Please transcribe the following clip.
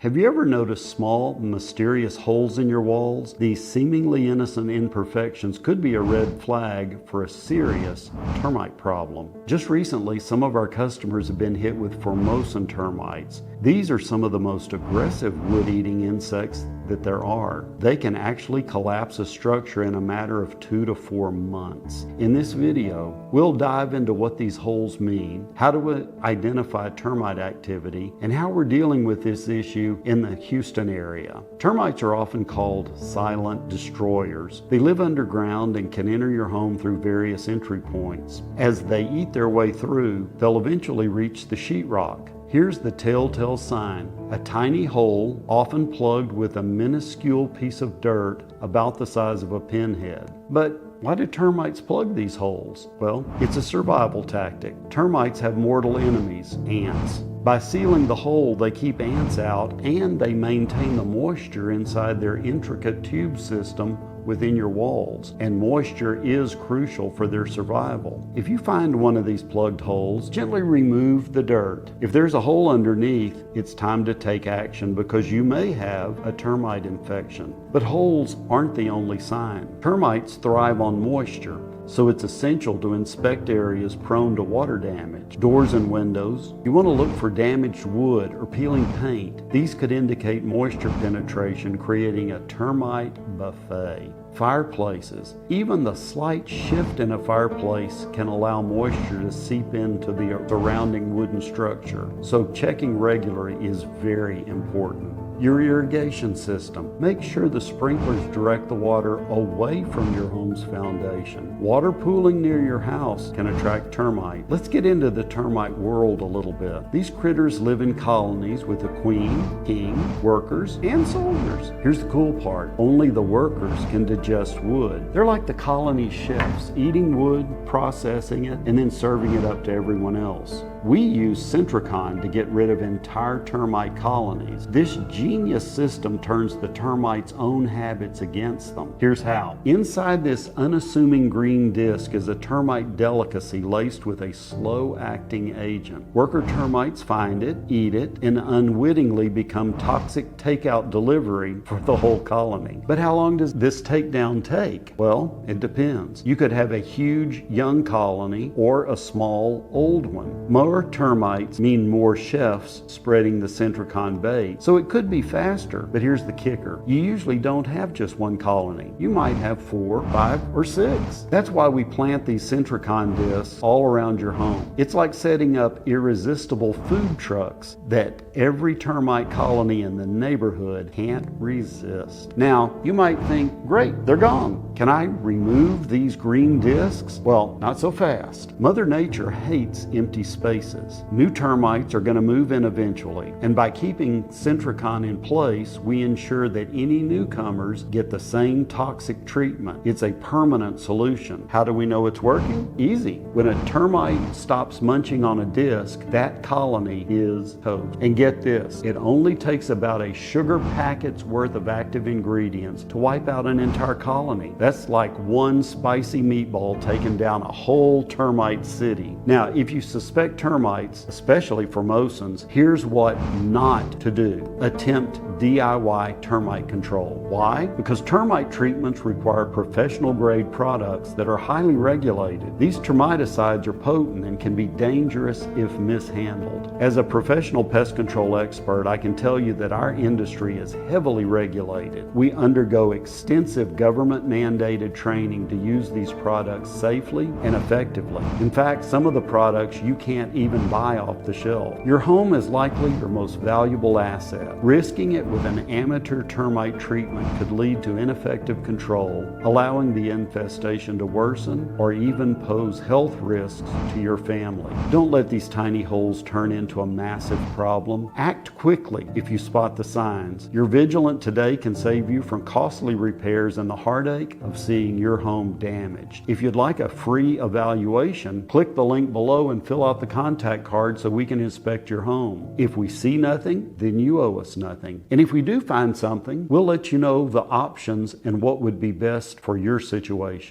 Have you ever noticed small, mysterious holes in your walls? These seemingly innocent imperfections could be a red flag for a serious termite problem. Just recently, some of our customers have been hit with Formosan termites. These are some of the most aggressive wood-eating insects that there are. They can actually collapse a structure in a matter of 2 to 4 months. In this video, we'll dive into what these holes mean, how to identify termite activity, and how we're dealing with this issue in the Houston area. Termites are often called silent destroyers. They live underground and can enter your home through various entry points. As they eat their way through, they'll eventually reach the sheetrock. Here's the telltale sign: a tiny hole, often plugged with a minuscule piece of dirt about the size of a pinhead. But why do termites plug these holes? Well, it's a survival tactic. Termites have mortal enemies, ants. By sealing the hole, they keep ants out and they maintain the moisture inside their intricate tube system within your walls, and moisture is crucial for their survival. If you find one of these plugged holes, gently remove the dirt. If there's a hole underneath, it's time to take action because you may have a termite infection. But holes aren't the only sign. Termites thrive on moisture, so it's essential to inspect areas prone to water damage. Doors and windows. You want to look for damaged wood or peeling paint. These could indicate moisture penetration, creating a termite buffet. Fireplaces. Even the slight shift in a fireplace can allow moisture to seep into the surrounding wooden structure, so checking regularly is very important. Your irrigation system. Make sure the sprinklers direct the water away from your home's foundation. Water pooling near your house can attract termite. Let's get into the termite world a little bit. These critters live in colonies with a queen, king, workers, and soldiers. Here's the cool part: only the workers can digest wood. They're like the colony chefs, eating wood, processing it, and then serving it up to everyone else. We use Sentricon to get rid of entire termite colonies. This genius system turns the termites' own habits against them. Here's how. Inside this unassuming green disc is a termite delicacy laced with a slow-acting agent. Worker termites find it, eat it, and unwittingly become toxic takeout delivery for the whole colony. But how long does this takedown take? Well, it depends. You could have a huge young colony or a small old one. More termites mean more chefs spreading the Sentricon bait, so it could be faster. But here's the kicker: you usually don't have just one colony. You might have 4, 5, or 6. That's why we plant these Sentricon discs all around your home. It's like setting up irresistible food trucks that every termite colony in the neighborhood can't resist. Now, you might think, great, they're gone. Can I remove these green discs? Well, not so fast. Mother Nature hates empty spaces. New termites are going to move in eventually, and by keeping Sentricon in place, we ensure that any newcomers get the same toxic treatment. It's a permanent solution. How do we know it's working? Easy. When a termite stops munching on a disc, that colony is toast. And get this, it only takes about a sugar packet's worth of active ingredients to wipe out an entire colony. That's like one spicy meatball taking down a whole termite city. Now, if you suspect termites, especially Formosans, here's what not to do. Attempt DIY termite control. Why? Because termite treatments require professional grade products that are highly regulated. These termiticides are potent and can be dangerous if mishandled. As a professional pest control expert, I can tell you that our industry is heavily regulated. We undergo extensive government mandated training to use these products safely and effectively. In fact, some of the products you can't even buy off the shelf. Your home is likely your most valuable asset. Risking it with an amateur termite treatment could lead to ineffective control, allowing the infestation to worsen or even pose health risks to your family. Don't let these tiny holes turn into a massive problem. Act quickly if you spot the signs. Your vigilance today can save you from costly repairs and the heartache of seeing your home damaged. If you'd like a free evaluation, click the link below and fill out the contact card so we can inspect your home. If we see nothing, then you owe us nothing. And if we do find something, we'll let you know the options and what would be best for your situation.